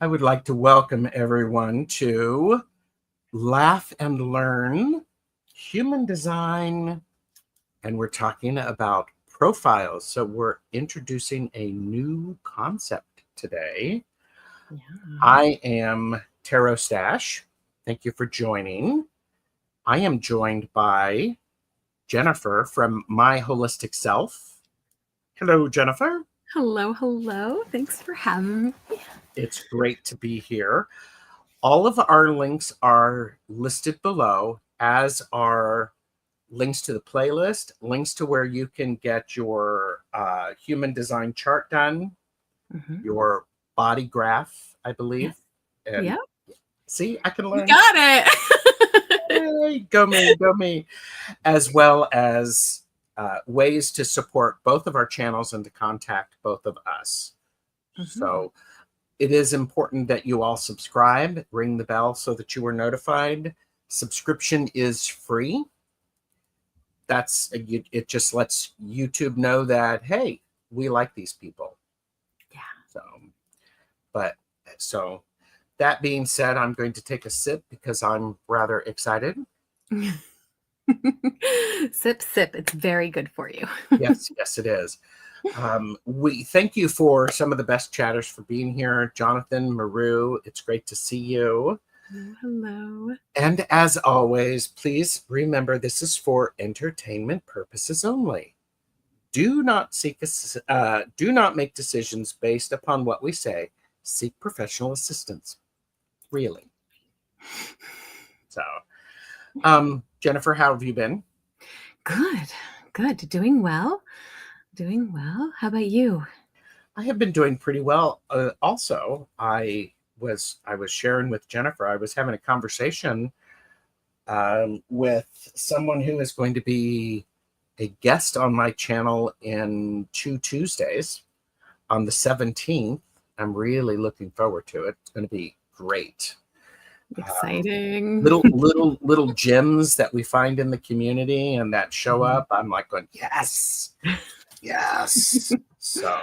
I would like to welcome everyone to Laugh and Learn Human Design, and we're talking about profiles. So we're introducing a new concept today. Yeah. I am TarotStache. Thank you for joining. I am joined by Jennifer from My Holistic Self. Hello, Jennifer. Hello. Thanks for having me. It's great to be here. All of our links are listed below, as are links to the playlist, links to where you can get your human design chart done, your body graph, I believe. Yes. And see, I can learn. You got it. Hey, go me. As well as ways to support both of our channels and to contact both of us. So it is important that you all subscribe, ring the bell so that you are notified. Subscription is free. It just lets YouTube know that, hey, we like these people. Yeah. So that being said, I'm going to take a sip because I'm rather excited. Sip. It's very good for you. Yes, it is. We thank you for some of the best chatters for being here. Jonathan, Maru, it's great to see you. Hello. And as always, please remember this is for entertainment purposes only. Do not make decisions based upon what we say. Seek professional assistance. Really. So, Jennifer, how have you been? Good. Doing well. How about you? I have been doing pretty well. Also, I was sharing with Jennifer, I was having a conversation with someone who is going to be a guest on my channel in 2 Tuesdays on the 17th. I'm really looking forward to it. It's going to be great. Exciting. Little gems that we find in the community and that show up. I'm like going, yes. So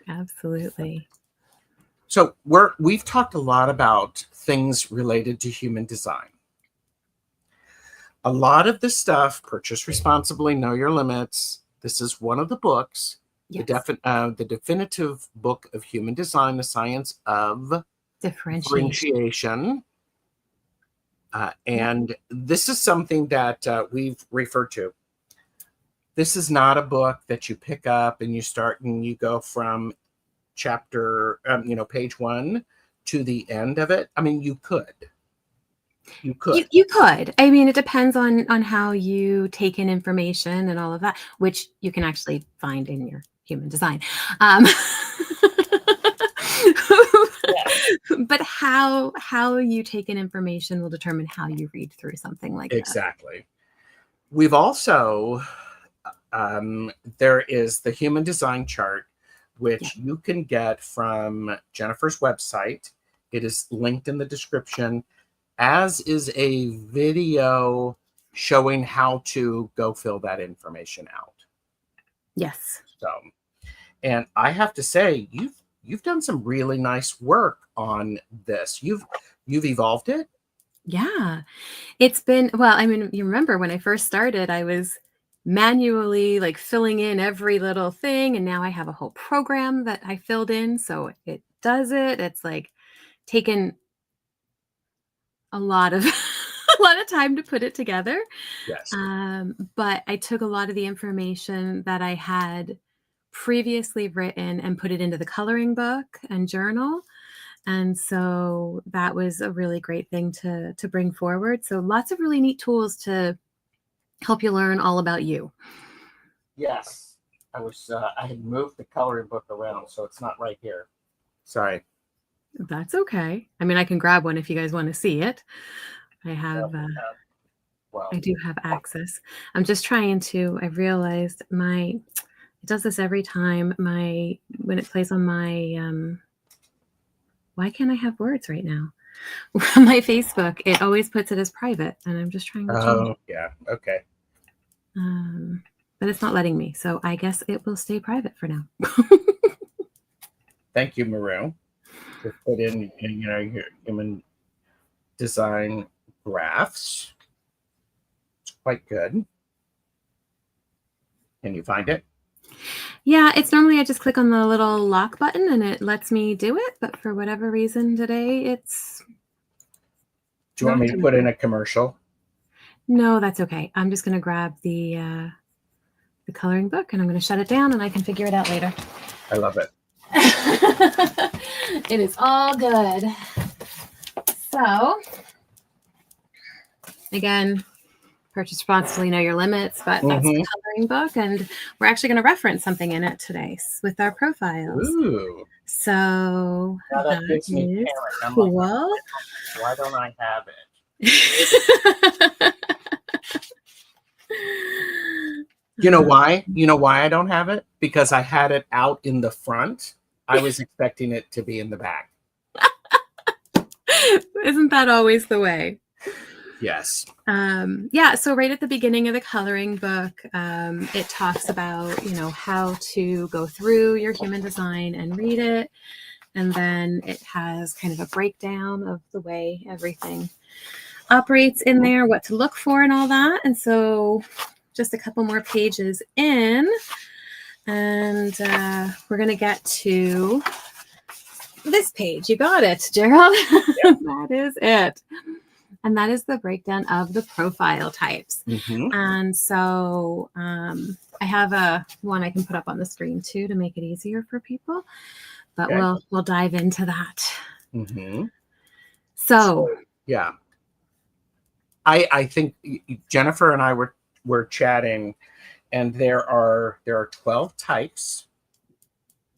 absolutely. So we've talked a lot about things related to human design. A lot of this stuff, Purchase Responsibly, Know Your Limits. This is one of the books, yes. The definitive book of human design, the science of differentiation. And this is something that we've referred to. This is not a book that you pick up and you start and you go from chapter, page 1 to the end of it. I mean, you could. You could. I mean, it depends on how you take in information and all of that, which you can actually find in your human design. But how you take in information will determine how you read through something like that. Exactly. We've also, there is the human design chart, which you can get from Jennifer's website. It is linked in the description, as is a video showing how to go fill that information out. Yes. So, and I have to say, you've done some really nice work on this. You've evolved it. Yeah. It's been, well, I mean, you remember when I first started, I was manually like filling in every little thing, and now I have a whole program that I filled in, so it does it. It's like taken a lot of time to put it together. Yes. But I took a lot of the information that I had previously written and put it into the coloring book and journal. And so that was a really great thing to bring forward. So lots of really neat tools to help you learn all about you. Yes. I had moved the coloring book around, so it's not right here. Sorry. That's okay. I mean, I can grab one if you guys want to see it. I have, I do have access. I'm just trying to, I realized it does this every time when it plays on my, why can't I have words right now? My Facebook, it always puts it as private, and I'm just trying to change it. Oh, yeah. Okay. But it's not letting me, so I guess it will stay private for now. Thank you, Maru. Just put in your human design graphs. It's quite good. Can you find it? Yeah, it's normally I just click on the little lock button and it lets me do it, but for whatever reason today it's. Do you want me to put in a commercial? No, that's okay. I'm just going to grab the coloring book and I'm going to shut it down and I can figure it out later. I love it. It is all good. So, again, purchase responsibly, know your limits, but that's the coloring book, and we're actually going to reference something in it today with our profiles. Ooh. So that gives me cool. Like, why don't I have it? You know why? You know why I don't have it? Because I had it out in the front. I was expecting it to be in the back. Isn't that always the way? Yes. Yeah. So right at the beginning of the coloring book, it talks about, how to go through your human design and read it. And then it has kind of a breakdown of the way everything operates in there, what to look for and all that. And so just a couple more pages in, and we're going to get to this page. You got it, Gerald. Yep. That is it. And that is the breakdown of the profile types. And so I have one I can put up on the screen too to make it easier for people, but we'll dive into that. So yeah, I think Jennifer and I were chatting, and there are 12 types.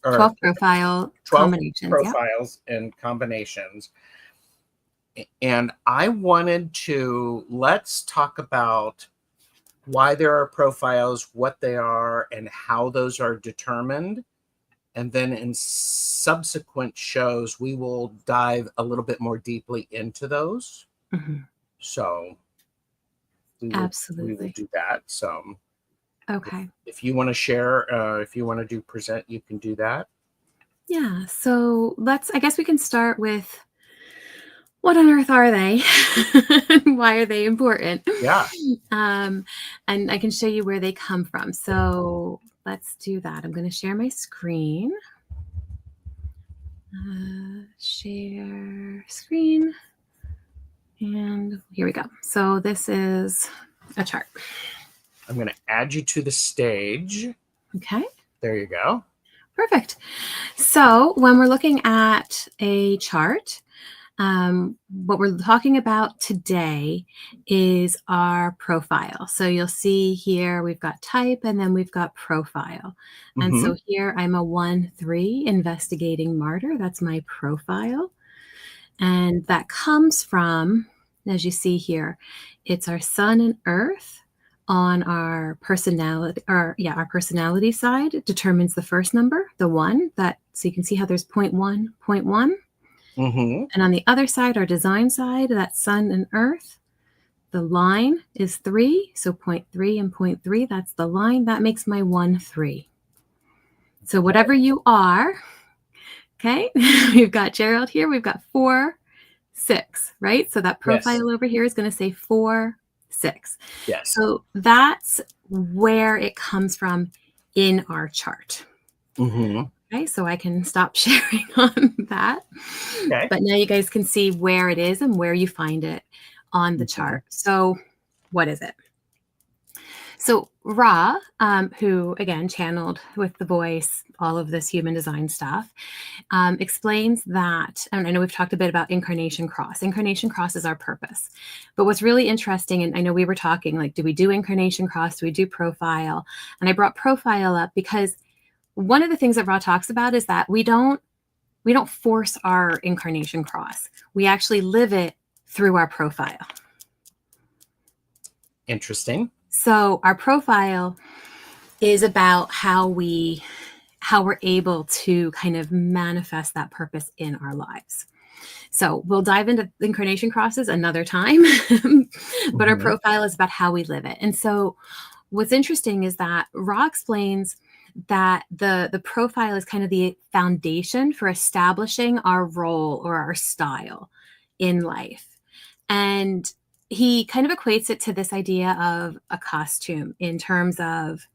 12 combinations. Profiles and combinations. And I wanted to, let's talk about why there are profiles, what they are, and how those are determined. And then in subsequent shows, we will dive a little bit more deeply into those. So we will do that. So okay. If you want to share, if you want to present, you can do that. Yeah. So I guess we can start with, what on earth are they? Why are they important? Yeah. And I can show you where they come from. So let's do that. I'm going to share my screen. Share screen. And here we go. So this is a chart. I'm going to add you to the stage. Okay. There you go. Perfect. So when we're looking at a chart, what we're talking about today is our profile. So you'll see here we've got type and then we've got profile. And so here I'm a 1-3 investigating martyr. That's my profile. And that comes from, as you see here, it's our sun and earth on our personality, our personality side. It determines the first number, the 1. So you can see how there's 0.1, 0.1. And on the other side, our design side, that sun and earth, the line is 3. So 0.3 and 0.3, that's the line. That makes my 1-3. So whatever you are, okay, we've got Gerald here. We've got 4, 6, right? So that profile over here is going to say 4, 6. Yes. So that's where it comes from in our chart. Okay, so I can stop sharing on that. Okay. But now you guys can see where it is and where you find it on the chart. So what is it? So Ra, who again channeled with the voice, all of this human design stuff, explains that, and I know we've talked a bit about incarnation cross. Incarnation cross is our purpose. But what's really interesting, and I know we were talking, like, do we do incarnation cross? Do we do profile? And I brought profile up because one of the things that Ra talks about is that we don't force our incarnation cross. We actually live it through our profile. Interesting. So our profile is about how we're able to kind of manifest that purpose in our lives. So we'll dive into incarnation crosses another time, but our profile is about how we live it. And so what's interesting is that Ra explains that the profile is kind of the foundation for establishing our role or our style in life. And he kind of equates it to this idea of a costume in terms of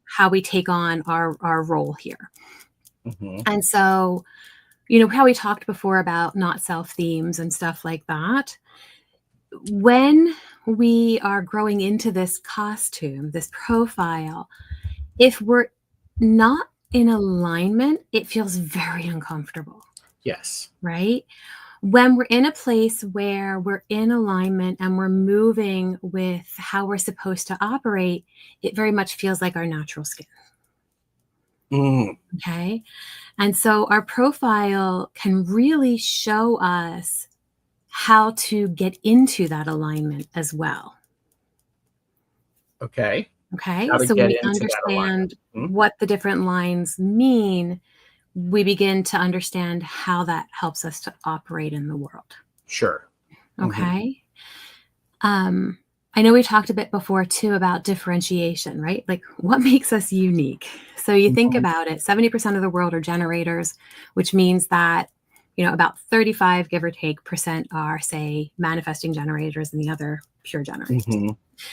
how we take on our role here. And so, how we talked before about not self themes and stuff like that. When we are growing into this costume, this profile, if we're not in alignment, it feels very uncomfortable. Yes. Right? When we're in a place where we're in alignment and we're moving with how we're supposed to operate, it very much feels like our natural skin. Okay. And so our profile can really show us how to get into that alignment as well. Okay. Okay. How to So get when we into that alignment. understand what the different lines mean, we begin to understand how that helps us to operate in the world. Sure. Okay. I know we talked a bit before too about differentiation, right? Like what makes us unique? So you think about it, 70% of the world are generators, which means that, about 35, give or take, percent are, say, manifesting generators and the other pure generators.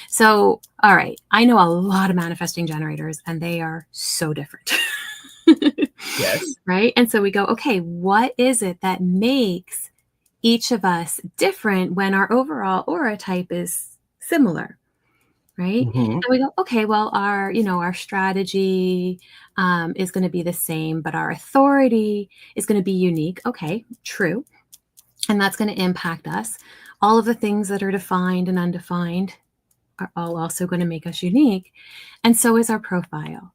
So, all right, I know a lot of manifesting generators and they are so different. Yes. Right? And so we go, okay, what is it that makes each of us different when our overall aura type is similar? Right? And we go, okay, well, our strategy is going to be the same, but our authority is going to be unique. Okay, true. And that's going to impact us. All of the things that are defined and undefined are all also going to make us unique. And so is our profile.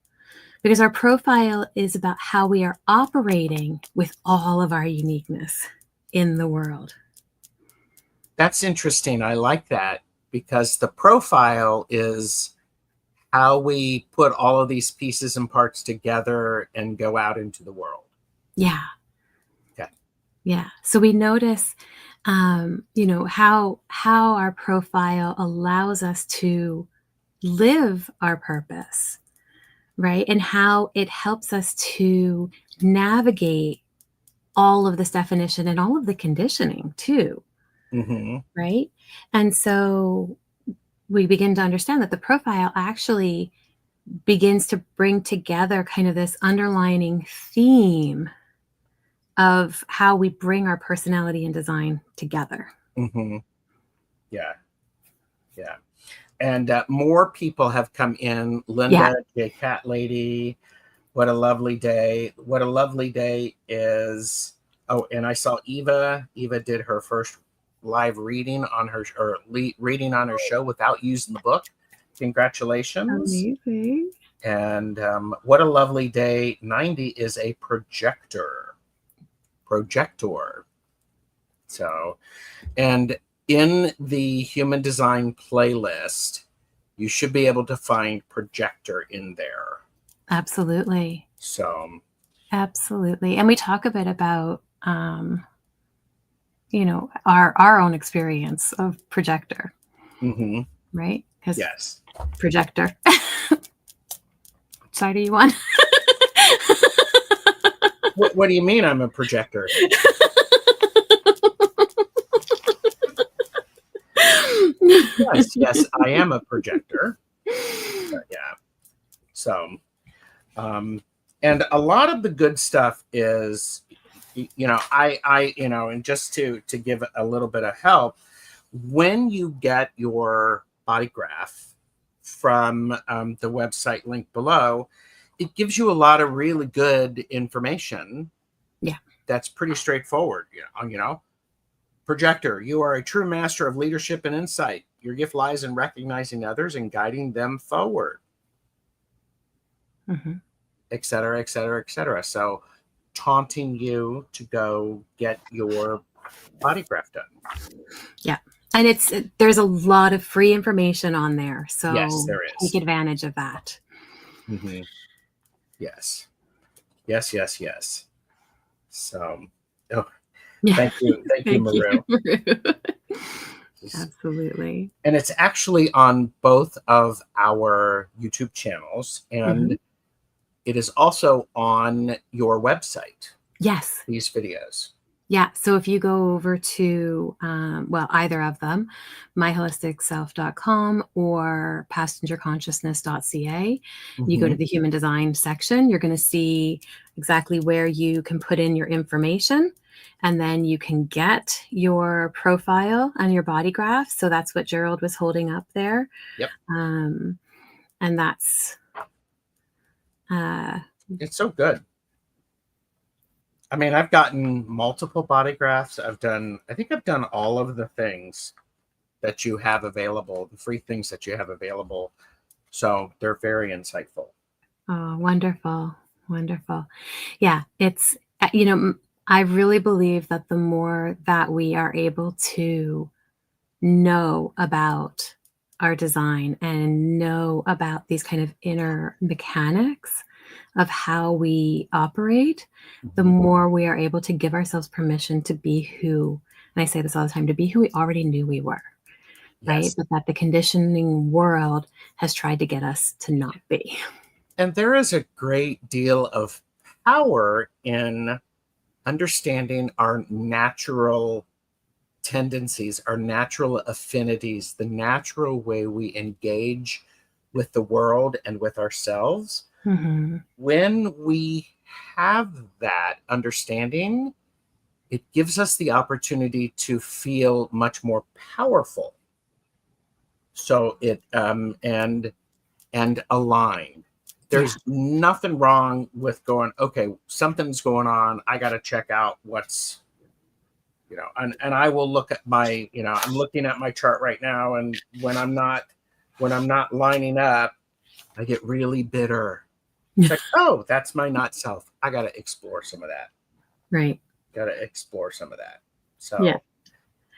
Because our profile is about how we are operating with all of our uniqueness in the world. That's interesting. I like that because the profile is how we put all of these pieces and parts together and go out into the world. Yeah. Okay. Yeah. So we notice, how our profile allows us to live our purpose. Right. And how it helps us to navigate all of this definition and all of the conditioning too. Right. And so we begin to understand that the profile actually begins to bring together kind of this underlining theme of how we bring our personality and design together. Yeah. Yeah. And more people have come in. Linda, J Cat Lady, what a lovely day. What a lovely day is. Oh, and I saw Eva. Eva did her first live reading on her, or reading on her show without using the book. Congratulations. Amazing. And what a lovely day. 90 is a projector. So, and in the human design playlist, you should be able to find projector in there. Absolutely. So, absolutely. And we talk a bit about, our own experience of projector. Right? Yes. Projector. Which side are you on? What do you mean I'm a projector? Yes, I am a projector. Yeah. So, and a lot of the good stuff is, and just to give a little bit of help, when you get your body graph from the website link below, it gives you a lot of really good information. Yeah. That's pretty straightforward. Projector, you are a true master of leadership and insight. Your gift lies in recognizing others and guiding them forward, et cetera, et cetera, et cetera. So taunting you to go get your body graph done. Yeah. And there's a lot of free information on there. So yes, there is. Take advantage of that. Yes. So, thank you, Maru. Absolutely. And it's actually on both of our YouTube channels. And it is also on your website. Yes. These videos. Yeah. So if you go over to, either of them, myholisticself.com or passengerconsciousness.ca, you go to the human design section, you're going to see exactly where you can put in your information, and then you can get your profile and your body graph. So that's what Gerald was holding up there. Yep. And that's... it's so good. I mean, I've gotten multiple body graphs. I think I've done all of the things that you have available, the free things that you have available. So they're very insightful. Oh, wonderful. Wonderful. Yeah, it's, I really believe that the more that we are able to know about our design and know about these kind of inner mechanics of how we operate, the more we are able to give ourselves permission to be who, and I say this all the time, to be who we already knew we were, right? Yes. But that the conditioning world has tried to get us to not be. And there is a great deal of power in understanding our natural tendencies, our natural affinities, the natural way we engage with the world and with ourselves. When we have that understanding, it gives us the opportunity to feel much more powerful. So it and aligned. There's nothing wrong with going, okay, something's going on. I got to check out what's, and I will look at my, I'm looking at my chart right now. And when I'm not lining up, I get really bitter. It's like, oh, that's my not self. I got to explore some of that. Right. Got to explore some of that. So, yeah.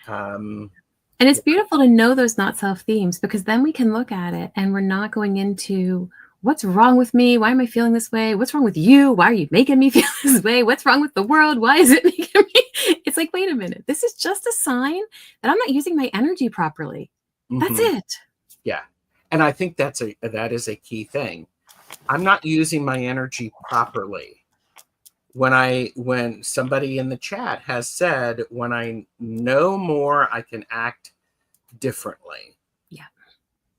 And it's beautiful to know those not self themes, because then we can look at it and we're not going into what's wrong with me? Why am I feeling this way? What's wrong with you? Why are you making me feel this way? What's wrong with the world? Why is it making me? It's like, wait a minute. This is just a sign that I'm not using my energy properly. That's it. Yeah. And I think that is a key thing. I'm not using my energy properly. When somebody in the chat has said, when I know more, I can act differently. Yeah.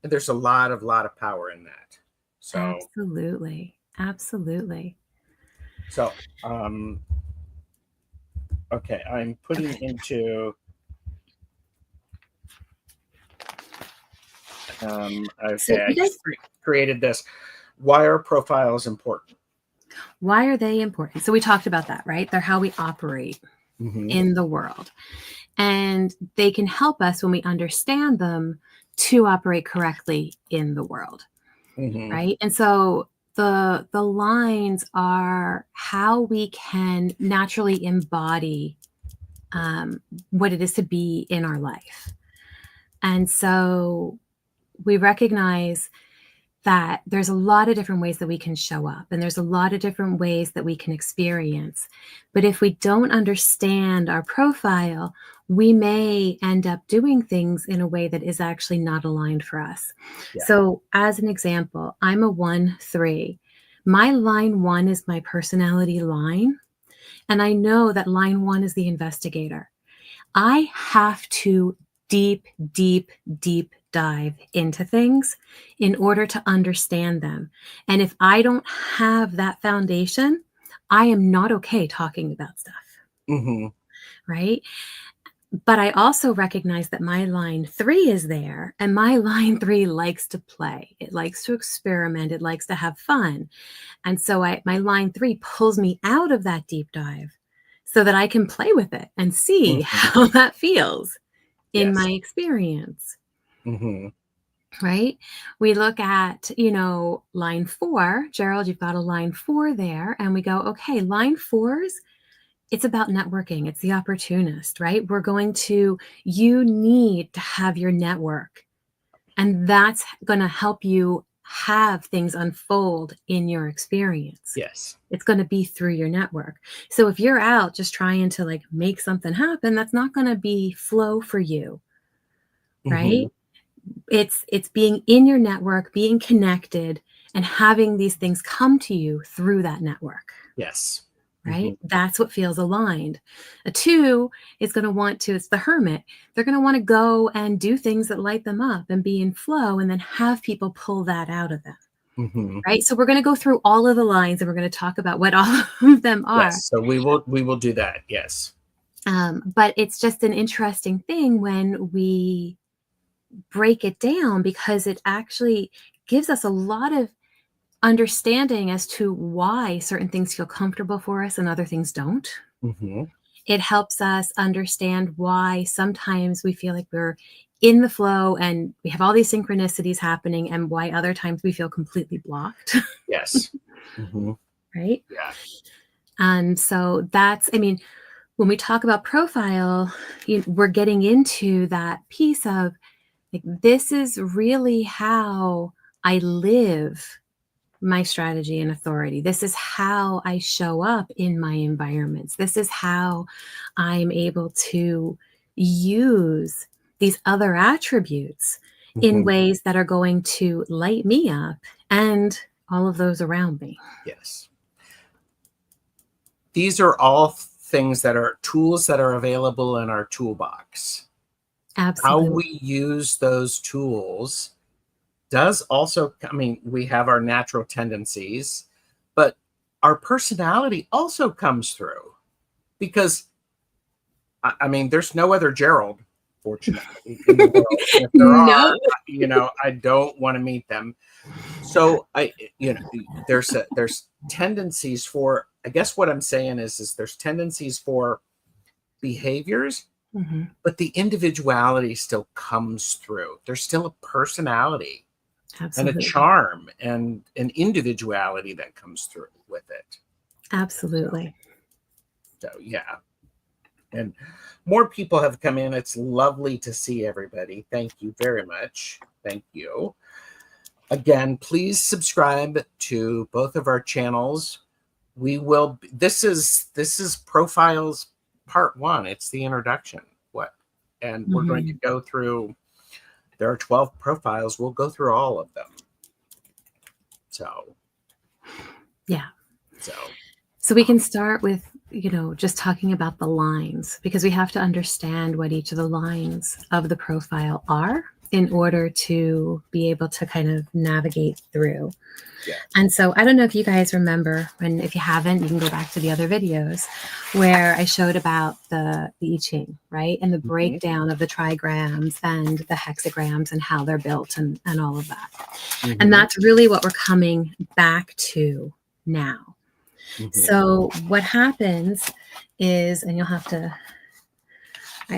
And there's a lot of power in that. So absolutely. So okay, I'm putting into okay, I just created this. Why are profiles important? Why are they important? So we talked about that, right? They're how we operate in the world. And they can help us, when we understand them, to operate correctly in the world, right? And so the lines are how we can naturally embody what it is to be in our life. And so we recognize that there's a lot of different ways that we can show up, and there's a lot of different ways that we can experience. But if we don't understand our profile, we may end up doing things in a way that is actually not aligned for us. Yeah. So as an example, I'm a 1-3. My line 1 is my personality line. And I know that line 1 is the investigator. I have to deep dive into things in order to understand them. And if I don't have that foundation, I am not okay talking about stuff. Right? But I also recognize that my line 3 is there, and my line 3 likes to play. It likes to experiment. It likes to have fun. And so my line 3 pulls me out of that deep dive so that I can play with it and see how that feels in my experience. Right? We look at, line 4. Gerald, you've got a line 4 there. And we go, okay, line 4s, it's about networking. It's the opportunist, right? You need to have your network. And that's going to help you have things unfold in your experience. Yes. It's going to be through your network. So if you're out just trying to make something happen, that's not going to be flow for you. Right? It's being in your network, being connected, and having these things come to you through that network. Yes. Right? That's what feels aligned. A 2 is going to want to, it's the hermit. They're going to want to go and do things that light them up and be in flow, and then have people pull that out of them. Right? So we're going to go through all of the lines, and we're going to talk about what all of them are. Yes. So we will do that. Yes. But it's just an interesting thing when we break it down, because it actually gives us a lot of understanding as to why certain things feel comfortable for us and other things don't. It helps us understand why sometimes we feel like we're in the flow and we have all these synchronicities happening, and why other times we feel completely blocked. Yes. Right? Yeah. And so that's, I mean, when we talk about profile, we're getting into that piece of like, this is really how I live my strategy and authority. This is how I show up in my environments. This is how I'm able to use these other attributes in ways that are going to light me up and all of those around me. Yes. These are all things that are tools that are available in our toolbox. Absolutely. How we use those tools does also, I mean, we have our natural tendencies, but our personality also comes through, because I mean, there's no other Gerald, fortunately, in the world. And if there are, I don't want to meet them. So there's tendencies for, I guess what I'm saying is there's tendencies for behaviors, but the individuality still comes through. There's still a personality. Absolutely. And a charm and an individuality that comes through with it. Absolutely. So yeah. And more people have come in. It's lovely to see everybody. Thank you very much. Thank you. Again, please subscribe to both of our channels. We will, this is Profiles Part 1. It's the introduction. And we're going to go through, there are 12 profiles. We'll go through all of them. So, yeah. So we can start with, just talking about the lines, because we have to understand what each of the lines of the profile are in order to be able to kind of navigate through. Yeah. And so I don't know if you guys remember, and if you haven't, you can go back to the other videos where I showed about the I Ching, right? And the breakdown of the trigrams and the hexagrams and how they're built and all of that. And that's really what we're coming back to now. So what happens is, and you'll have to,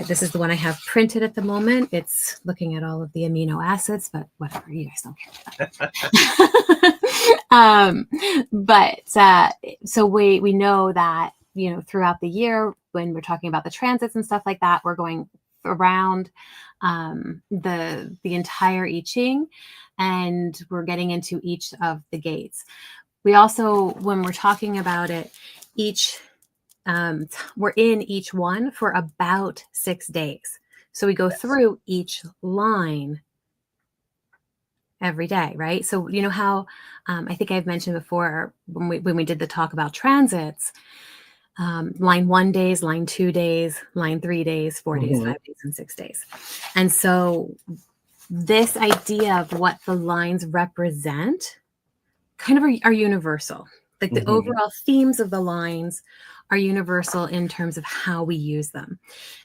this is the one I have printed at the moment. It's looking at all of the amino acids, but whatever, you guys don't care about that. So we know that, throughout the year, when we're talking about the transits and stuff like that, we're going around the entire I Ching, and we're getting into each of the gates. We also, when we're talking about it, we're in each one for about 6 days. So we go through each line every day, right? So you know how I think I've mentioned before when we did the talk about transits, line 1 days, line 2 days, line 3 days, 4 days, 5 days, and 6 days. And so this idea of what the lines represent kind of are universal. Like the overall themes of the lines are universal in terms of how we use them.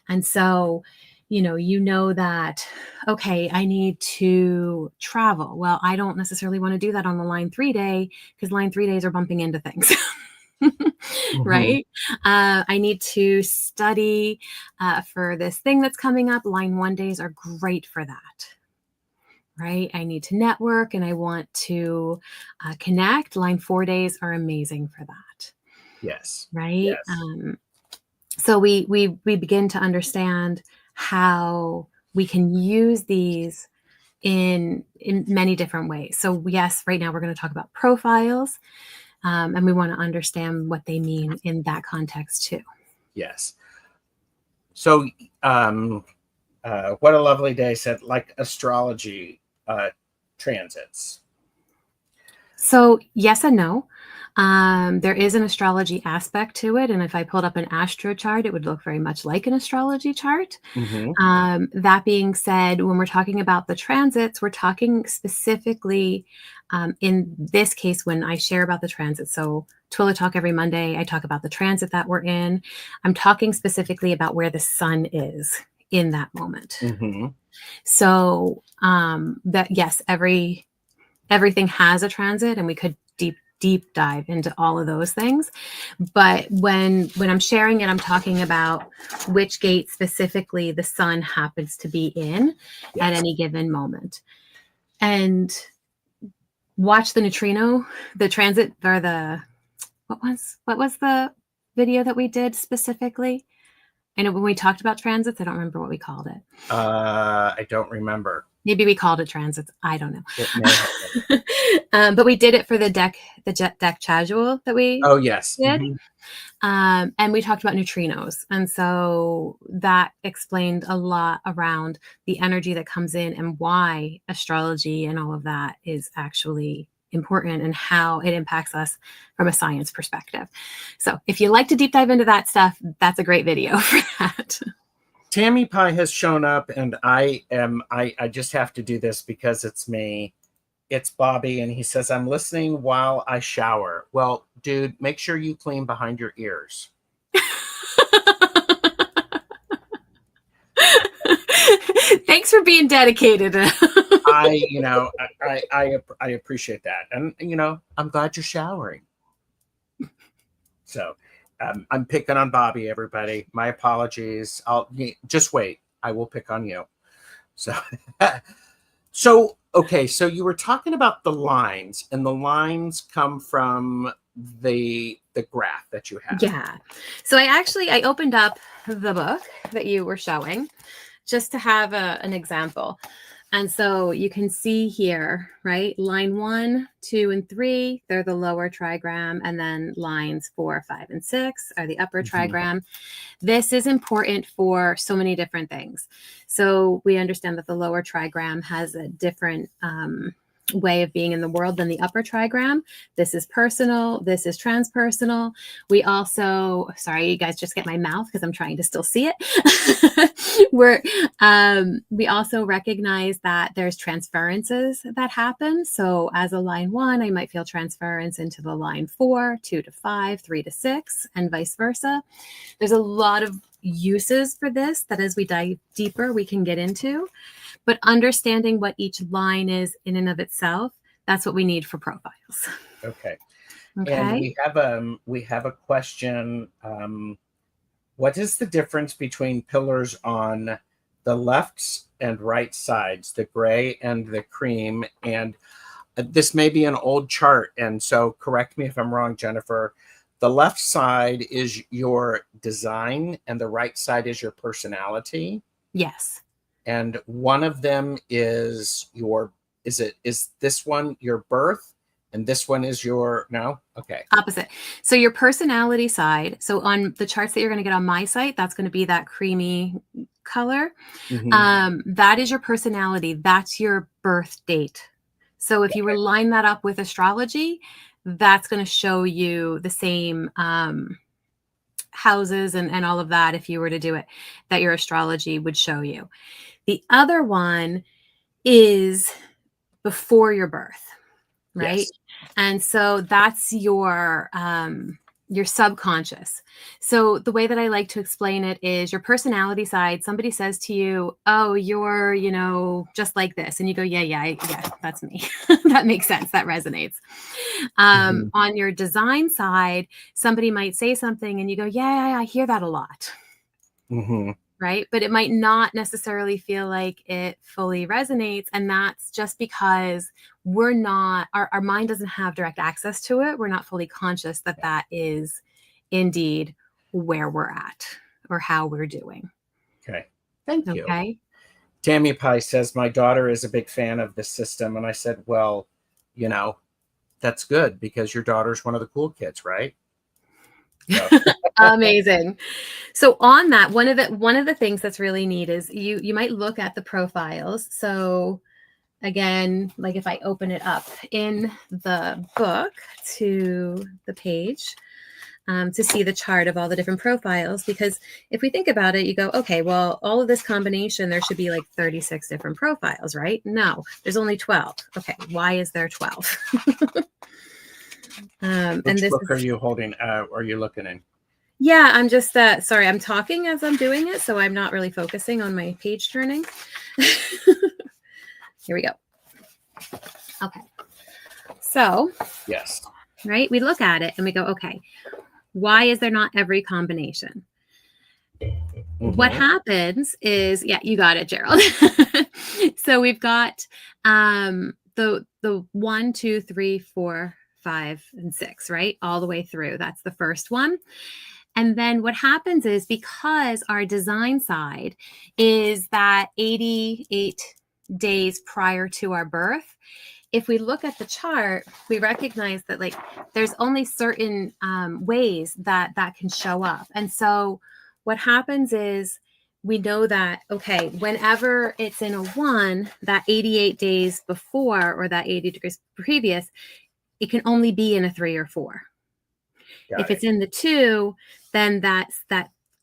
And so, you know that, okay, I need to travel. Well, I don't necessarily want to do that on the line 3 day, because line 3 days are bumping into things. Right? I need to study for this thing that's coming up. Line 1 days are great for that. Right? I need to network and I want to connect. Line 4 days are amazing for that. Yes. Right? Yes. So we begin to understand how we can use these in many different ways. So yes, right now we're going to talk about profiles, and we want to understand what they mean in that context too. Yes. So what a lovely day said, like astrology transits. So yes and no. There is an astrology aspect to it. And if I pulled up an astro chart, it would look very much like an astrology chart. That being said, when we're talking about the transits, we're talking specifically in this case, when I share about the transit. So Twilla Talk every Monday, I talk about the transit that we're in. I'm talking specifically about where the sun is in that moment. So that, yes, everything has a transit, and we could deep dive into all of those things. But when I'm sharing it, I'm talking about which gate specifically the sun happens to be in at any given moment. And watch the neutrino, the transit, or what was the video that we did specifically? I know when we talked about transits, I don't remember what we called it. I don't remember. Maybe we called it transits. I don't know. It may have but we did it for the deck casual that we did. And we talked about neutrinos. And so that explained a lot around the energy that comes in and why astrology and all of that is actually important and how it impacts us from a science perspective. So if you like to deep dive into that stuff, that's a great video for that. Tammy Pie has shown up, and I just have to do this because it's me. It's Bobby, and he says, I'm listening while I shower. Well, dude, make sure you clean behind your ears. Thanks for being dedicated. I appreciate that. And, I'm glad you're showering. So I'm picking on Bobby, everybody. My apologies. I'll just wait. I will pick on you. So, okay. So you were talking about the lines, and the lines come from the graph that you have. Yeah. So I opened up the book that you were showing just to have an example. And so you can see here, right? Line 1, 2, and 3, they're the lower trigram. And then lines 4, 5, and 6 are the upper trigram. This is important for so many different things. So we understand that the lower trigram has a different way of being in the world than the upper trigram. This is personal. This is transpersonal. We also, sorry, you guys just get my mouth because I'm trying to still see it. We also recognize that there's transferences that happen. So as a line 1, I might feel transference into the line 4, 2 to 5, 3 to 6, and vice versa. There's a lot of uses for this that as we dive deeper, we can get into. But understanding what each line is in and of itself, that's what we need for profiles. Okay. And we have a question. What is the difference between pillars on the left and right sides, the gray and the cream? And this may be an old chart, and so correct me if I'm wrong, Jennifer. The left side is your design, and the right side is your personality. Yes. And one of them is is this one your birth? And this one is no? Okay. Opposite. So your personality side. So on the charts that you're going to get on my site, that's going to be that creamy color. That is your personality. That's your birth date. So if you were line that up with astrology, that's going to show you the same houses and all of that, if you were to do it, that your astrology would show you. The other one is before your birth, right? Yes. And so that's your subconscious. So the way that I like to explain it is your personality side. Somebody says to you, oh, you're, just like this. And you go, yeah, that's me. That makes sense. That resonates. On your design side, somebody might say something and you go, yeah, I hear that a lot. Right? But it might not necessarily feel like it fully resonates. And that's just because our mind doesn't have direct access to it. We're not fully conscious that is indeed where we're at or how we're doing. Okay. Thank you. Okay. Tammy Pie says, my daughter is a big fan of this system. And I said, well, that's good because your daughter's one of the cool kids, right? So. Amazing. So on that, one of the things that's really neat is you might look at the profiles. So again, like if I open it up in the book to the page, to see the chart of all the different profiles, because if we think about it, you go, okay, well, all of this combination, there should be like 36 different profiles, right? No, there's only 12. Okay, why is there 12? Which and this book are you holding? Are you looking in? Yeah, I'm just sorry, I'm talking as I'm doing it, so I'm not really focusing on my page turning. Here we go. Okay. So, Yes. right, we look at it and we go, okay, why is there not every combination? What happens is, yeah, you got it, Gerald. So we've got the 1, 2, 3, 4, 5, and 6, right? All the way through. That's the first one. And then what happens is, because our design side is that 88 days prior to our birth, if we look at the chart, we recognize that like there's only certain ways that can show up. And so what happens is, we know that, okay, whenever it's in a 1, that 88 days before or that 80 degrees previous, it can only be in a 3 or 4. If it's in the 2, then that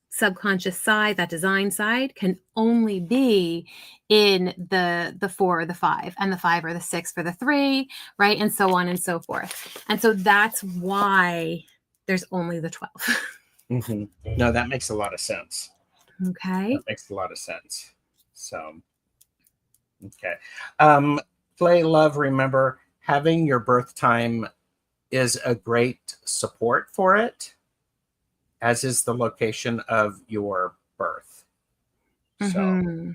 subconscious side, that design side, can only be in the 4 or the 5, and the 5 or the 6 for the 3, right? And so on and so forth. And so that's why there's only the 12. No, that makes a lot of sense. Okay. That makes a lot of sense. So, okay. Play, love, remember, having your birth time is a great support for it, as is the location of your birth. So,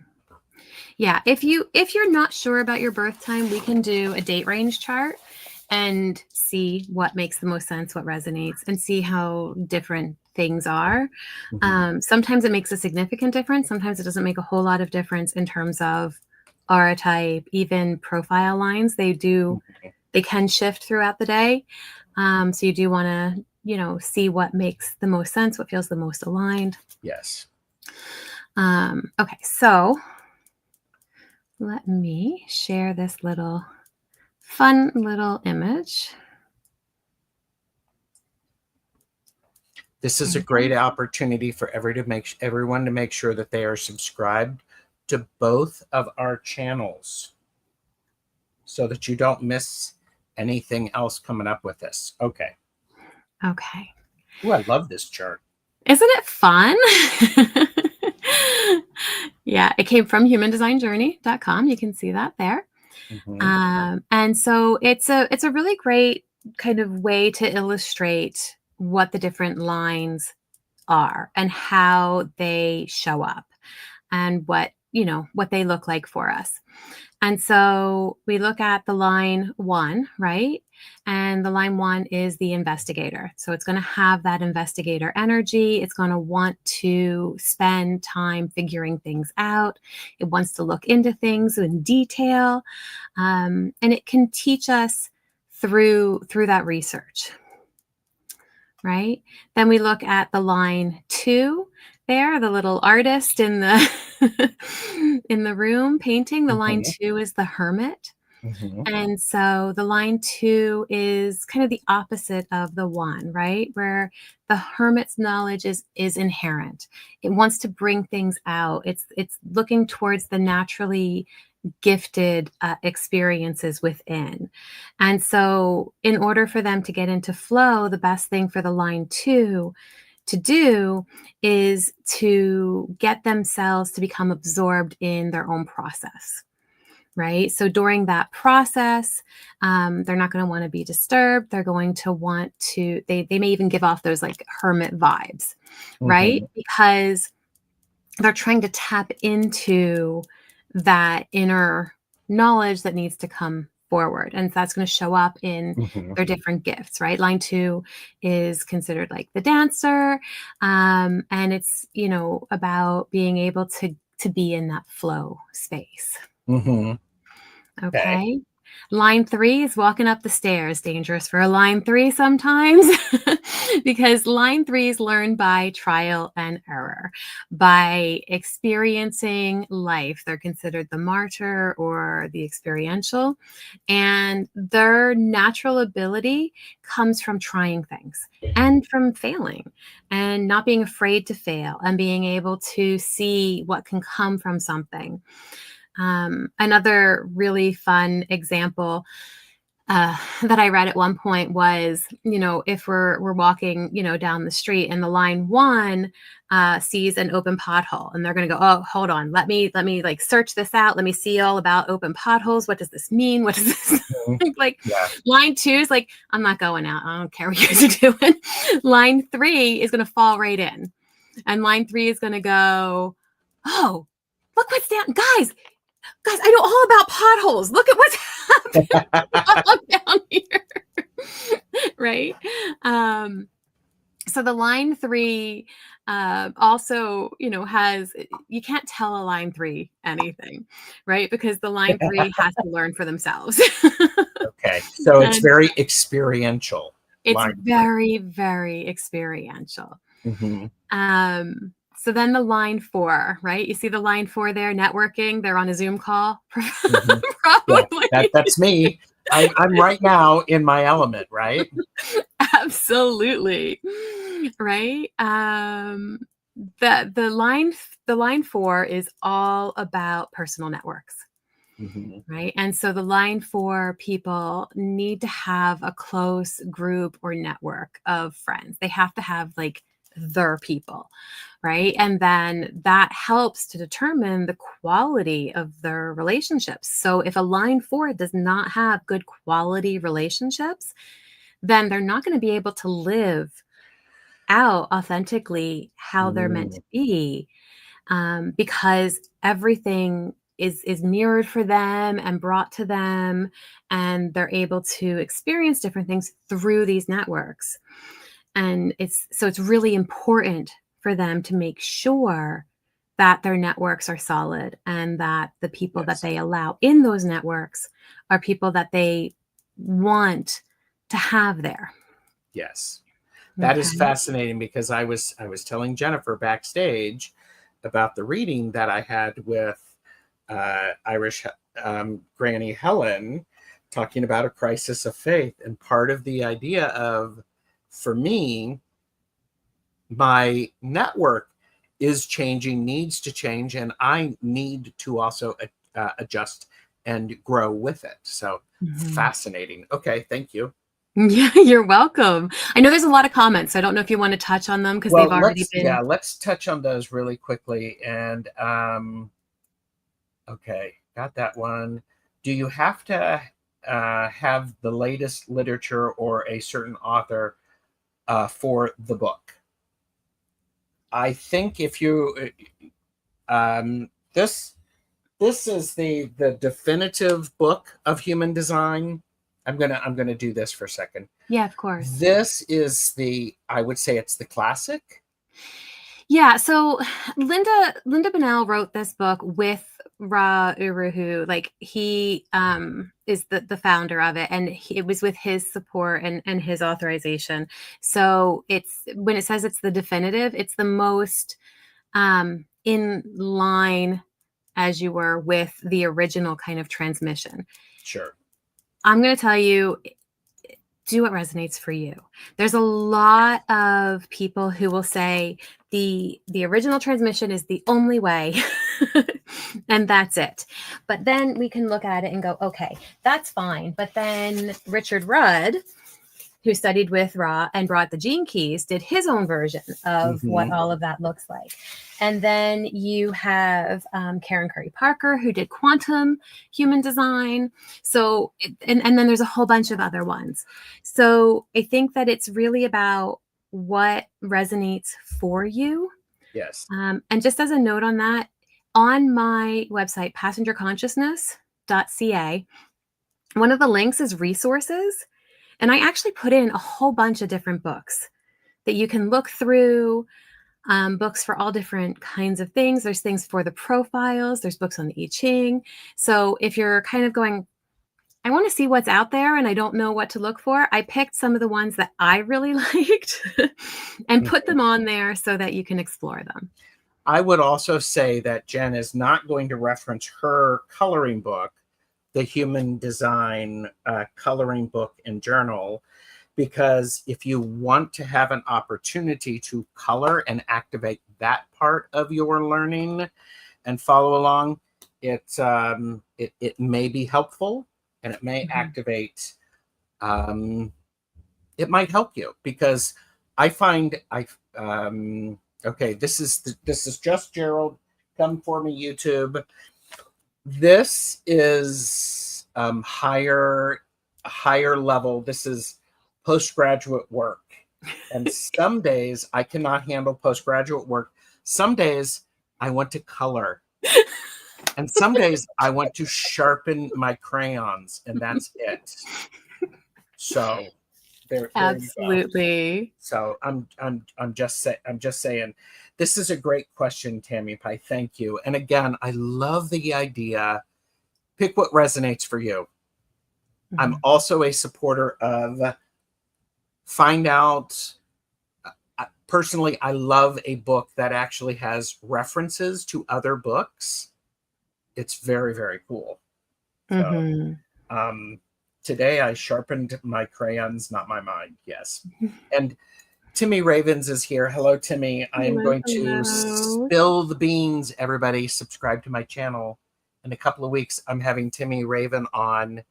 yeah, if you're not sure about your birth time, we can do a date range chart and see what makes the most sense, what resonates, and see how different things are. Sometimes it makes a significant difference. Sometimes it doesn't make a whole lot of difference in terms of aura type, even profile lines. They can shift throughout the day. So you do want to, see what makes the most sense, what feels the most aligned. Yes. Okay, so let me share this fun little image. This is a great opportunity for everyone to make sure that they are subscribed to both of our channels, so that you don't miss anything else coming up with us. Okay. Okay. Oh, I love this chart. Isn't it fun? Yeah, it came from humandesignjourney.com. You can see that there. And so it's a really great kind of way to illustrate what the different lines are and how they show up and what they look like for us. And so we look at the line 1, right? And the line 1 is the investigator. So it's going to have that investigator energy. It's going to want to spend time figuring things out. It wants to look into things in detail. And it can teach us through that research, right? Then we look at the line 2 there, the little artist in the in the room painting. The line 2 is the hermit. And so the line 2 is kind of the opposite of the 1, right? Where the hermit's knowledge is inherent. It wants to bring things out. It's looking towards the naturally gifted experiences within. And so in order for them to get into flow, the best thing for the line 2 to do is to get themselves to become absorbed in their own process, right? So during that process, they're not going to want to be disturbed. They're going to want to, they may even give off those like hermit vibes, right? Because they're trying to tap into that inner knowledge that needs to come forward. And that's going to show up in their different gifts, right? Line 2 is considered like the dancer. And it's, about being able to be in that flow space. Okay. Line 3 is walking up the stairs. Dangerous for a line 3 sometimes because line 3 is learned by trial and error, by experiencing life. They're considered the martyr or the experiential, and their natural ability comes from trying things and from failing and not being afraid to fail and being able to see what can come from something. Another really fun example that I read at one point was, if we're walking, down the street and the line 1 sees an open pothole, and they're going to go, oh, hold on, let me like search this out. Let me see all about open potholes. What does this mean? What does this like? Yeah. Line 2 is like, I'm not going out. I don't care what you guys are doing. Line 3 is going to fall right in, and line 3 is going to go, oh, look what's down, guys, I know all about potholes. Look at what's happening all down here. Right? So the line 3 also, has, you can't tell a line 3 anything, right? Because the line 3 has to learn for themselves. Okay. So it's very experiential. It's very, very experiential. Mm-hmm. So then the line 4, right? You see the line 4 there, networking. They're on a Zoom call. Mm-hmm. Probably. Yeah, that's me. I'm right now in my element, right? Absolutely. Right. The line 4 is all about personal networks. Mm-hmm. Right. And so the line 4 people need to have a close group or network of friends. They have to have like their people. Right. And then that helps to determine the quality of their relationships. So if a line 4 does not have good quality relationships, then they're not going to be able to live out authentically how they're meant to be, because everything is mirrored for them and brought to them, and they're able to experience different things through these networks. And it's really important for them to make sure that their networks are solid and that the people that they allow in those networks are people that they want to have there. Yes. That is fascinating, because I was telling Jennifer backstage about the reading that I had with Irish Granny Helen, talking about a crisis of faith. And part of the idea of, for me, my network is changing, needs to change, and I need to also adjust and grow with it. So fascinating. Okay, thank you. Yeah, you're welcome. I know there's a lot of comments. So I don't know if you want to touch on them because they've already been. Yeah, let's touch on those really quickly. And okay, got that one. Do you have to have the latest literature or a certain author for the book? I think if you this is the definitive book of human design. I'm gonna do this for a second. Yeah, of course. This is I would say it's the classic. Yeah, so Linda Bonnell wrote this book with Ra Uru. Like, he is the founder of it, and it was with his support and his authorization. So it's, when it says it's the definitive, it's the most in line as you were with the original kind of transmission. Sure. I'm going to tell you, do what resonates for you. There's a lot of people who will say the original transmission is the only way and that's it. But then we can look at it and go, okay, that's fine. But then Richard Rudd, who studied with Ra and brought the Gene Keys, did his own version of what all of that looks like. And then you have Karen Curry Parker, who did quantum human design. So, and then there's a whole bunch of other ones. So I think that it's really about what resonates for you. Yes. And just as a note on that, on my website, passengerconsciousness.ca, one of the links is resources. And I actually put in a whole bunch of different books that you can look through, books for all different kinds of things. There's things for the profiles. There's books on the I Ching. So if you're kind of going, I want to see what's out there and I don't know what to look for, I picked some of the ones that I really liked and put them on there so that you can explore them. I would also say that Jen is not going to reference her coloring book, the Human Design coloring book and journal, because if you want to have an opportunity to color and activate that part of your learning and follow along, it may be helpful, and it may activate. It might help you, because I find okay, this is just Gerald. Come for me, YouTube. This is higher level. This is postgraduate work. And some days I cannot handle postgraduate work. Some days I want to color. And some days I want to sharpen my crayons, and that's it. So there absolutely. So I'm just saying, this is a great question, Tammy Pie. Thank you. And again, I love the idea. Pick what resonates for you. I'm also a supporter of find out. Personally, I love a book that actually has references to other books. It's very, very cool. So, today I sharpened my crayons, not my mind. Yes. And Timmy Ravens is here. Hello, Timmy. I am going to spill the beans, everybody. Subscribe to my channel. In a couple of weeks, I'm having Timmy Raven on.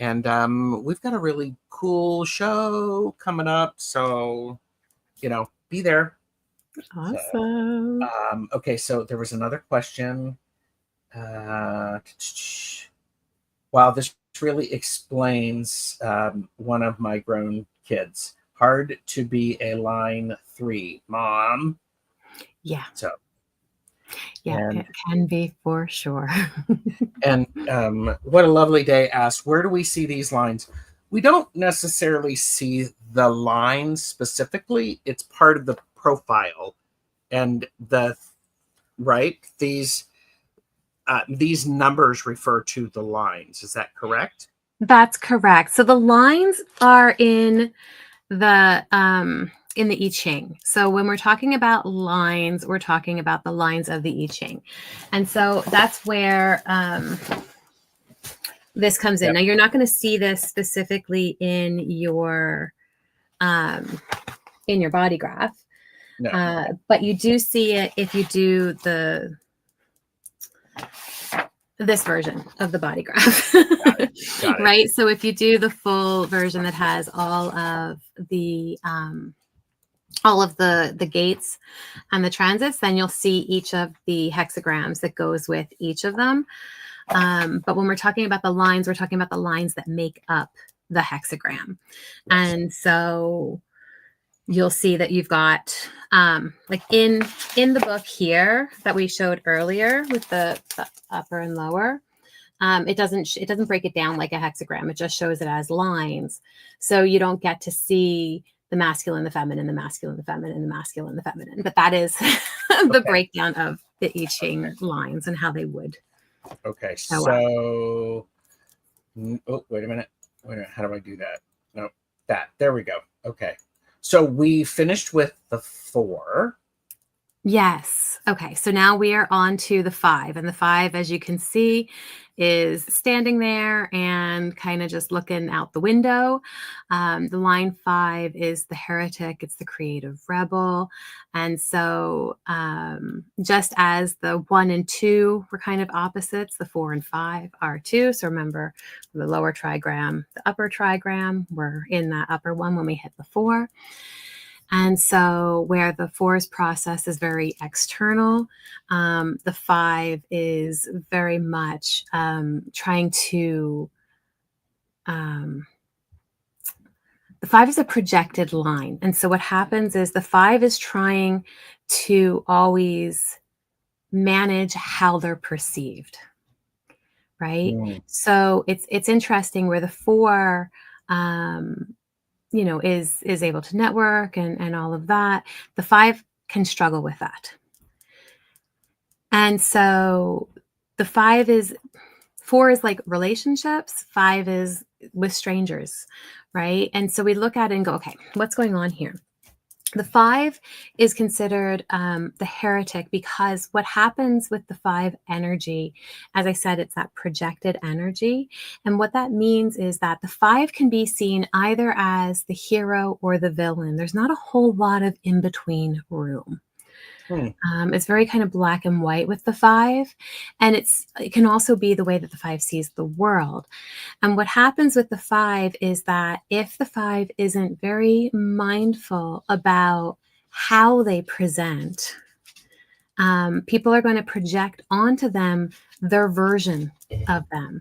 And we've got a really cool show coming up. So, be there. Awesome. So, okay, so there was another question. Wow, this really explains one of my grown kids. Hard to be a line 3, Mom. Yeah. So. Yeah, it can be for sure. And what a lovely day asks, where do we see these lines? We don't necessarily see the lines specifically. It's part of the profile. And these numbers refer to the lines. Is that correct? That's correct. So the lines are in the I Ching. So when we're talking about lines, we're talking about the lines of the I Ching. And so that's where this comes in. Now, you're not going to see this specifically in your body graph. No. But you do see it if you do this version of the body graph. Got it. Right? So if you do the full version that has all of the gates and the transits, then you'll see each of the hexagrams that goes with each of them. But when we're talking about the lines, we're talking about the lines that make up the hexagram. And so you'll see that you've got like in the book here that we showed earlier with the upper and lower, it doesn't break it down like a hexagram. It just shows it as lines. So you don't get to see the masculine, the feminine, the masculine, the feminine, the masculine, the feminine. But that is the breakdown of the I Ching lines and how they would. Okay. So, wait a minute. How do I do that? No, there we go. Okay. So we finished with the 4. Yes. Okay. So now we are on to the 5. And the 5, as you can see, is standing there and kind of just looking out the window. The line 5 is the heretic. It's the creative rebel. And so just as the 1 and 2 were kind of opposites, the 4 and 5 are too. So remember the lower trigram, the upper trigram, we're in that upper one when we hit the 4. And so where the 4's process is very external, the 5 is very much trying to, the 5 is a projected line. And so what happens is the 5 is trying to always manage how they're perceived, right? So it's interesting where the 4, is able to network and all of that. The 5 can struggle with that. And so the 5 is 4 is like relationships, 5 is with strangers, right? And so we look at it and go, okay, what's going on here? The 5 is considered the heretic, because what happens with the 5 energy, as I said, it's that projected energy. And what that means is that the 5 can be seen either as the hero or the villain. There's not a whole lot of in-between room. It's very kind of black and white with the 5. And it can also be the way that the 5 sees the world. And what happens with the 5 is that if the 5 isn't very mindful about how they present, people are going to project onto them their version of them.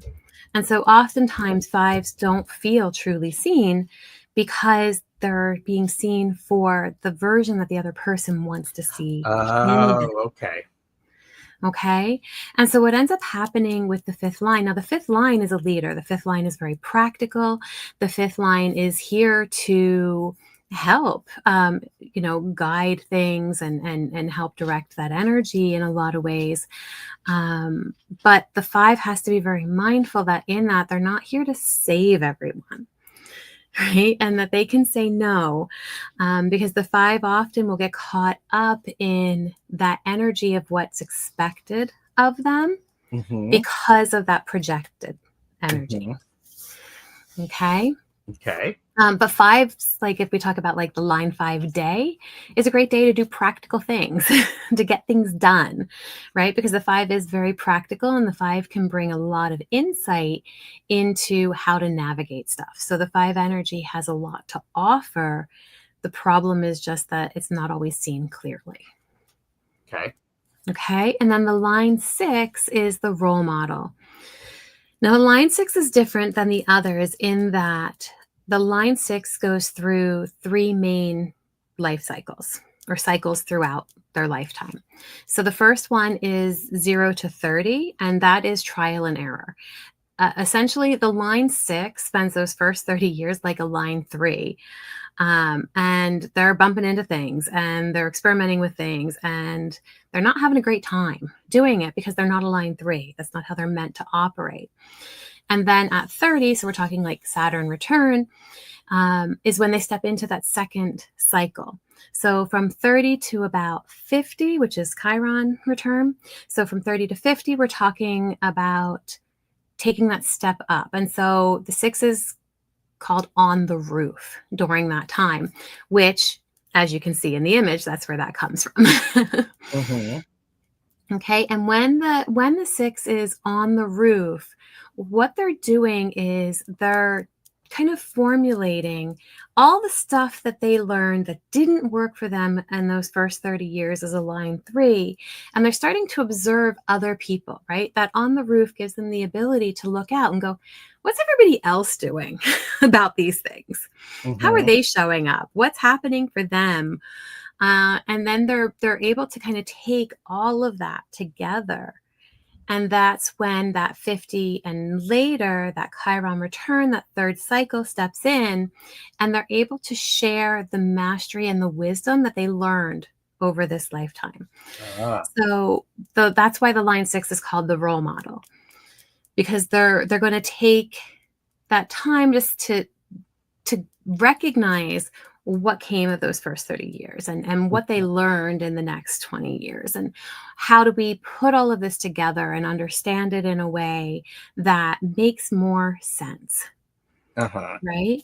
And so oftentimes 5s don't feel truly seen because they're being seen for the version that the other person wants to see. Okay. Okay. And so what ends up happening with the 5th line, now the 5th line is a leader. The 5th line is very practical. The 5th line is here to help, guide things and help direct that energy in a lot of ways. But the 5 has to be very mindful that in that they're not here to save everyone. Right. And that they can say no, because the 5 often will get caught up in that energy of what's expected of them because of that projected energy. Okay. Okay. But 5s, like if we talk about like the line 5 day, is a great day to do practical things, to get things done, right? Because the 5 is very practical, and the 5 can bring a lot of insight into how to navigate stuff. So the 5 energy has a lot to offer. The problem is just that it's not always seen clearly. Okay. Okay. And then the line 6 is the role model. Now, the line 6 is different than the others in that the line 6 goes through 3 main life cycles, or cycles throughout their lifetime. So the first one is 0 to 30, and that is trial and error. Essentially, the line 6 spends those first 30 years like a line 3. And they're bumping into things, and they're experimenting with things, and they're not having a great time doing it because they're not a line 3. That's not how they're meant to operate. And then at 30, so we're talking like Saturn return, is when they step into that second cycle. So from 30 to about 50, which is Chiron return. So from 30 to 50, we're talking about taking that step up. And so the 6 is called on the roof during that time, which, as you can see in the image, that's where that comes from. Okay. And when the 6 is on the roof, what they're doing is they're kind of formulating all the stuff that they learned that didn't work for them in those first 30 years as a line 3. And they're starting to observe other people, right? That on the roof gives them the ability to look out and go, what's everybody else doing about these things? How are they showing up? What's happening for them? And then they're able to kind of take all of that together. And that's when that 50 and later, that Chiron return, that third cycle steps in, and they're able to share the mastery and the wisdom that they learned over this lifetime. So that's why the line 6 is called the role model, because they're going to take that time just to recognize what came of those first 30 years and what they learned in the next 20 years. And how do we put all of this together and understand it in a way that makes more sense? Right?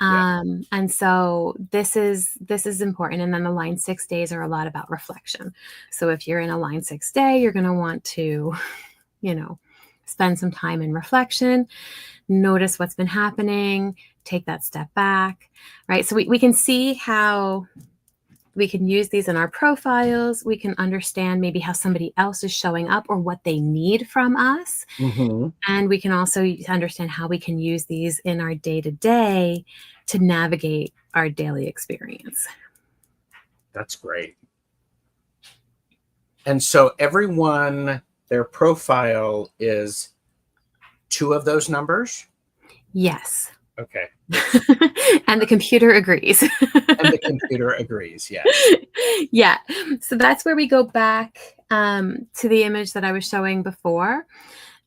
And so this is important. And then the line 6 days are a lot about reflection. So if you're in a line 6 day, you're going to want to, spend some time in reflection, notice what's been happening, take that step back, right? So we can see how we can use these in our profiles. We can understand maybe how somebody else is showing up or what they need from us. And we can also understand how we can use these in our day-to-day to navigate our daily experience. That's great. And so everyone, their profile is 2 of those numbers? Yes. Okay. And the computer agrees. And the computer agrees, yes. Yeah. So that's where we go back to the image that I was showing before.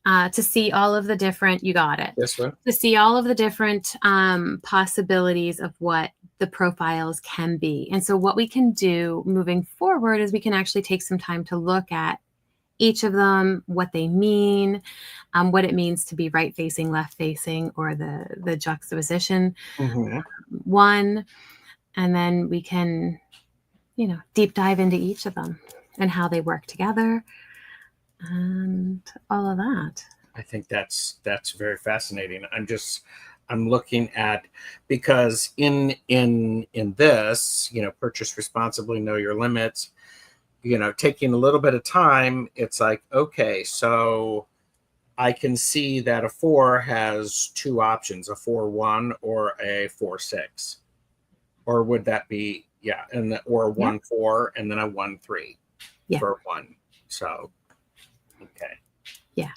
to see all of the different, you got it. This one? To see all of the different possibilities of what the profiles can be. And so what we can do moving forward is we can actually take some time to look at each of them, what they mean, what it means to be right facing, left facing, or the juxtaposition one. And then we can, deep dive into each of them and how they work together and all of that. I think that's very fascinating. I'm looking at, because in this, purchase responsibly, know your limits, taking a little bit of time, it's like, okay, so I can see that a 4 has 2 options, a 4-1 or a 4-6. Or would that be, or a 1-4 and then a 1-3 for 1. So, okay. Yeah.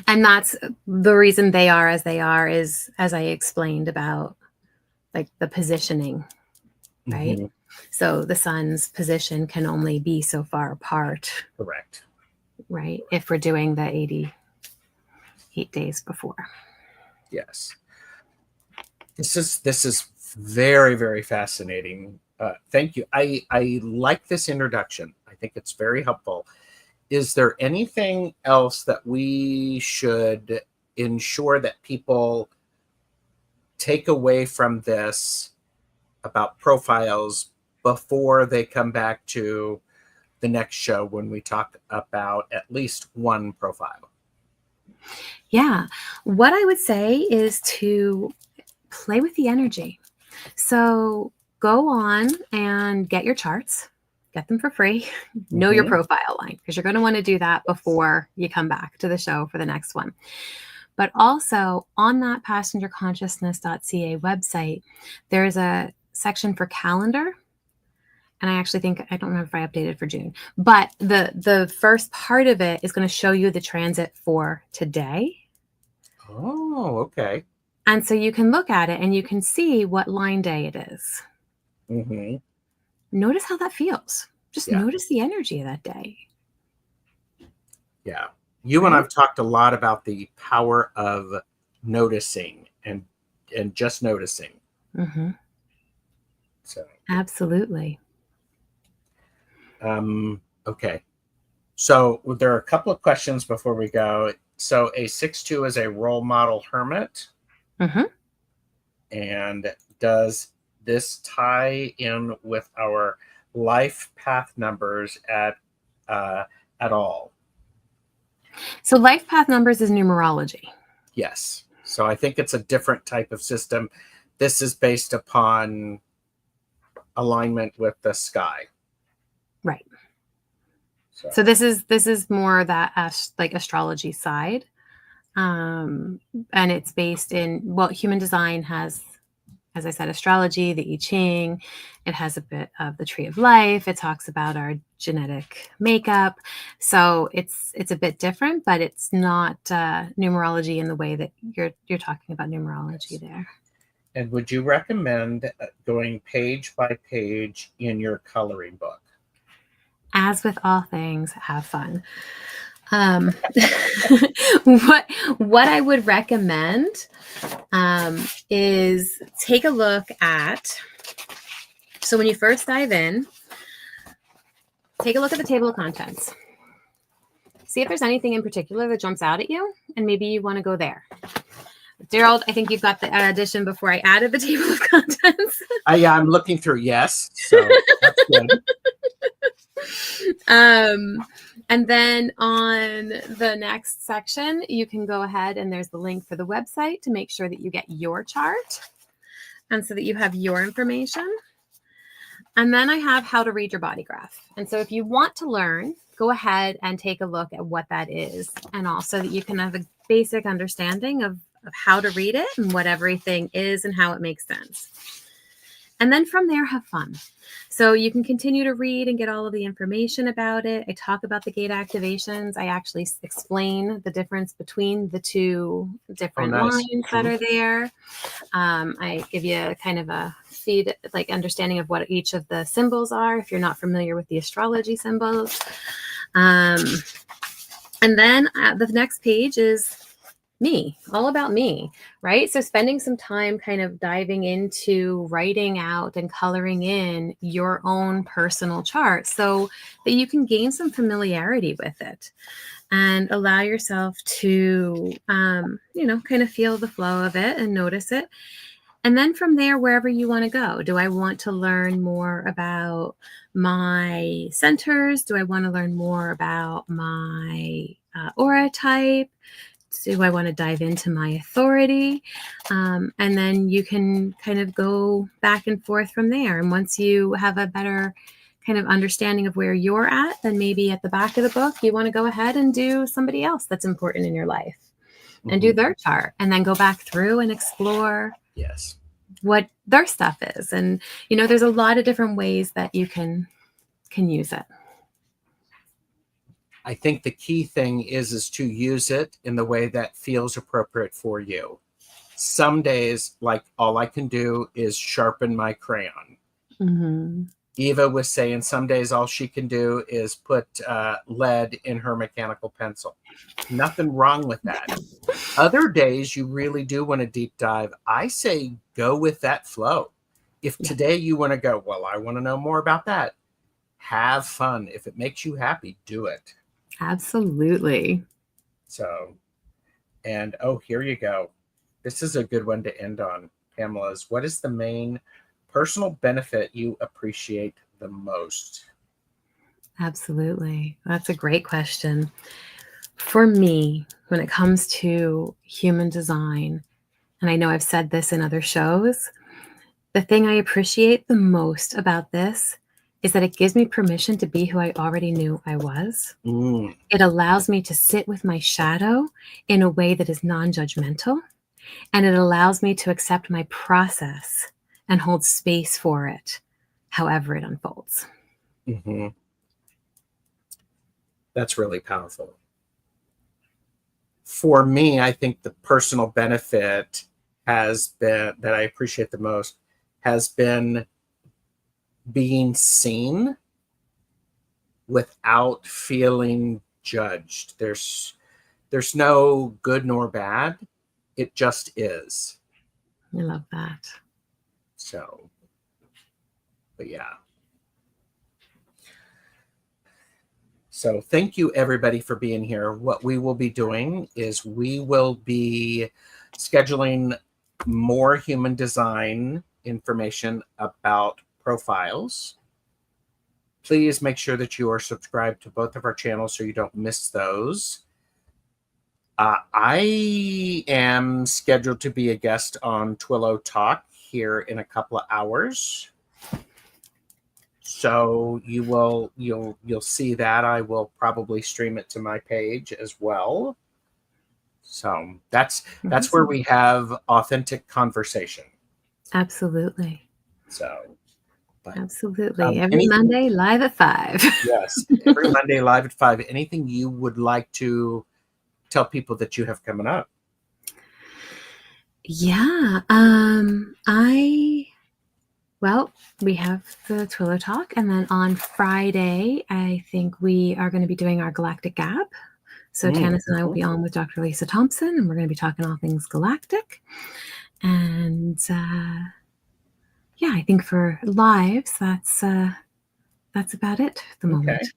And that's the reason they are as they are, is, as I explained, about like the positioning, right? So the sun's position can only be so far apart. Correct. Right. If we're doing the 88 days before. Yes. This is very, very fascinating. Thank you. I like this introduction. I think it's very helpful. Is there anything else that we should ensure that people take away from this about profiles before they come back to the next show when we talk about at least one profile? Yeah. What I would say is to play with the energy. So go on and get your charts. Get them for free. Know your profile line, because you're going to want to do that before you come back to the show for the next one. But also on that passengerconsciousness.ca website, there's a section for calendar. And I actually think, I don't remember if I updated for June, but the first part of it is going to show you the transit for today. Oh, okay. And so you can look at it and you can see what line day it is. Notice how that feels. Just notice the energy of that day. Yeah. You and I've talked a lot about the power of noticing and just noticing. So absolutely. Okay. So there are a couple of questions before we go. So a 6-2 is a role model hermit. And does this tie in with our life path numbers at all? So life path numbers is numerology. Yes. So I think it's a different type of system. This is based upon alignment with the sky. Right. So this is more that like astrology side. And it's based in, well, human design has, as I said, astrology, the I Ching. It has a bit of the tree of life. It talks about our genetic makeup. So it's a bit different, but it's not numerology in the way that you're talking about numerology there. And would you recommend going page by page in your coloring book? As with all things, have fun. What I would recommend is take a look at, so when you first dive in, take a look at the table of contents. See if there's anything in particular that jumps out at you, and maybe you want to go there. Gerald, I think you've got the addition before I added the table of contents. Yeah, I'm looking through. Yes, so that's good. And then on the next section, you can go ahead and there's the link for the website to make sure that you get your chart and so that you have your information. And then I have how to read your body graph. And so if you want to learn, go ahead and take a look at what that is, and also that you can have a basic understanding of how to read it and what everything is and how it makes sense. And then from there, have fun. So you can continue to read and get all of the information about it. I talk about the gate activations. I actually explain the difference between the two different lines that are there. I give you kind of a feed, like understanding of what each of the symbols are if you're not familiar with the astrology symbols. And And then the next page is me, all about me, right? So spending some time kind of diving into writing out and coloring in your own personal chart so that you can gain some familiarity with it and allow yourself to, kind of feel the flow of it and notice it. And then from there, wherever you want to go. Do I want to learn more about my centers? Do I want to learn more about my aura type? Do I want to dive into my authority? And then you can kind of go back and forth from there. And once you have a better kind of understanding of where you're at, then maybe at the back of the book, you want to go ahead and do somebody else that's important in your life and do their chart, and then go back through and explore what their stuff is. And, there's a lot of different ways that you can use it. I think the key thing is to use it in the way that feels appropriate for you. Some days, like, all I can do is sharpen my crayon. Mm-hmm. Eva was saying some days all she can do is put lead in her mechanical pencil. Nothing wrong with that. Other days you really do want to deep dive. I say go with that flow. If today you want to go, well, I want to know more about that. Have fun. If it makes you happy, do it. Absolutely. So, and here you go. This is a good one to end on, Pamela's. What is the main personal benefit you appreciate the most? Absolutely. That's a great question. For me, when it comes to human design, and I know I've said this in other shows, the thing I appreciate the most about this is that it gives me permission to be who I already knew I was. It allows me to sit with my shadow in a way that is non-judgmental, and it allows me to accept my process and hold space for it, however it unfolds. Mm-hmm. That's really powerful. For me, I think the personal benefit has been, that I appreciate the most, has been being seen without feeling judged. There's no good nor bad. It just is. I love that. So, but yeah. So thank you everybody for being here. What we will be doing is we will be scheduling more human design information about profiles. Please make sure that you are subscribed to both of our channels so you don't miss those. I am scheduled to be a guest on Twillo Talk here in a couple of hours. So you'll see that. I will probably stream it to my page as well. So that's where we have authentic conversation. Absolutely. So absolutely. Every Monday live at 5. Yes. Every Monday live at 5. Anything you would like to tell people that you have coming up? Yeah. Well, we have the Twillo Talk, and then on Friday, I think we are going to be doing our Galactic Gap. So Tanis and I will be on with Dr. Lisa Thompson, and we're going to be talking all things galactic. And I think for lives, that's about it at the moment.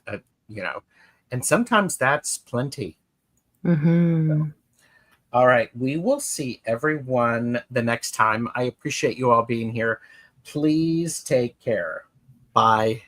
And sometimes that's plenty. Mm-hmm. So, all right, we will see everyone the next time. I appreciate you all being here. Please take care. Bye.